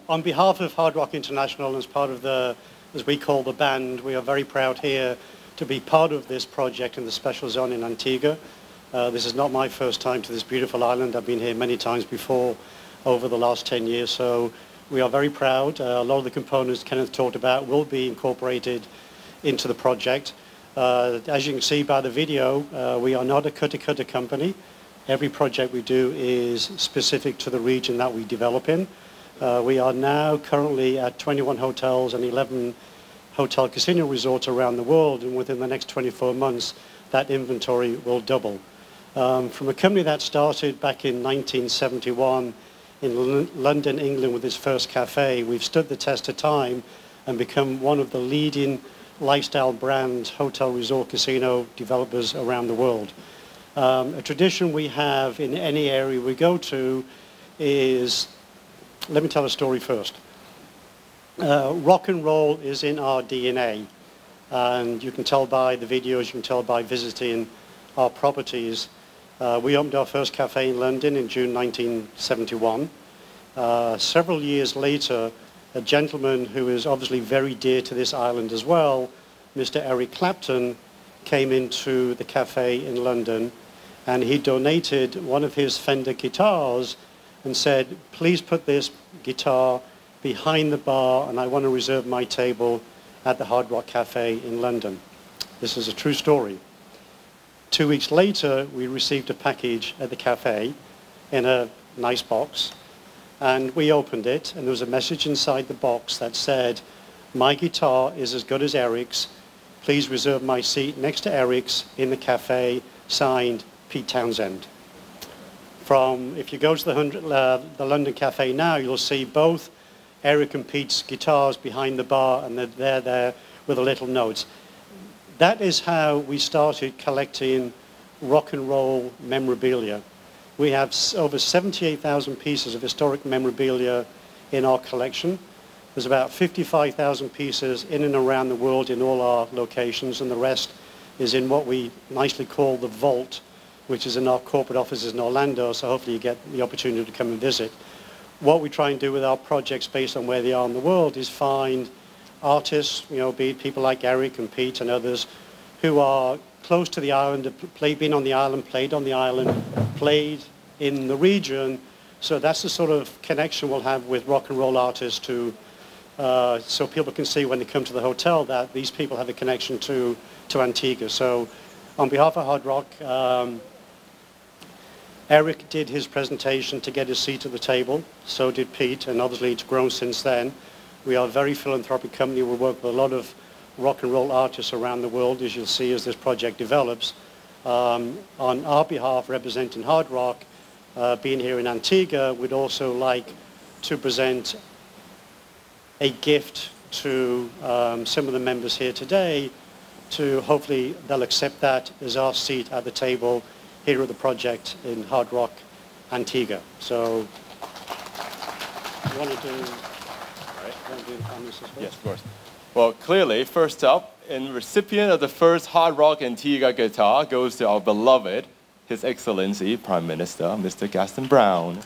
On behalf of Hard Rock International, as part of the, as we call the band, we are very proud here to be part of this project in the special zone in Antigua. This is not my first time to this beautiful island. I've been here many times before over the last 10 years, so we are very proud. A lot of the components Kenneth talked about will be incorporated into the project. As you can see by the video, we are not a cookie-cutter company. Every project we do is specific to the region that we develop in. We are now currently at 21 hotels and 11 hotel casino resorts around the world, and within the next 24 months, that inventory will double. From a company that started back in 1971 in London, England with its first cafe, we've stood the test of time and become one of the leading lifestyle brand hotel resort casino developers around the world. A tradition we have in any area we go to is, let me tell a story first. Rock and roll is in our DNA, and you can tell by the videos, you can tell by visiting our properties. We opened our first cafe in London in June 1971. Several years later, a gentleman who is obviously very dear to this island as well, Mr. Eric Clapton, came into the cafe in London, and he donated one of his Fender guitars and said, please put this guitar behind the bar, and I want to reserve my table at the Hard Rock Cafe in London. This is a true story. 2 weeks later, we received a package at the cafe in a nice box, and we opened it, and there was a message inside the box that said, my guitar is as good as Eric's. Please reserve my seat next to Eric's in the cafe, signed Pete Townsend. If you go to the London Cafe now, you'll see both Eric and Pete's guitars behind the bar, and they're there with a little note. That is how we started collecting rock and roll memorabilia. We have over 78,000 pieces of historic memorabilia in our collection. There's about 55,000 pieces in and around the world in all our locations, and the rest is in what we nicely call the vault, which is in our corporate offices in Orlando, so hopefully you get the opportunity to come and visit. What we try and do with our projects based on where they are in the world is find artists, be it people like Eric and Pete and others, who are close to the island, been on the island, played on the island, played in the region. So that's the sort of connection we'll have with rock and roll artists so people can see when they come to the hotel that these people have a connection to Antigua. So on behalf of Hard Rock, Eric did his presentation to get his seat at the table. So did Pete, and obviously it's grown since then. We are a very philanthropic company. We work with a lot of rock and roll artists around the world, as you'll see as this project develops. On our behalf, representing Hard Rock, being here in Antigua, we'd also like to present a gift to some of the members here today, to hopefully they'll accept that as our seat at the table here at the project in Hard Rock, Antigua. So, you want to do the comments as well? Yes, of course. Well, clearly, first up, in recipient of the first Hard Rock Antigua guitar goes to our beloved, His Excellency Prime Minister, Mr. Gaston Brown.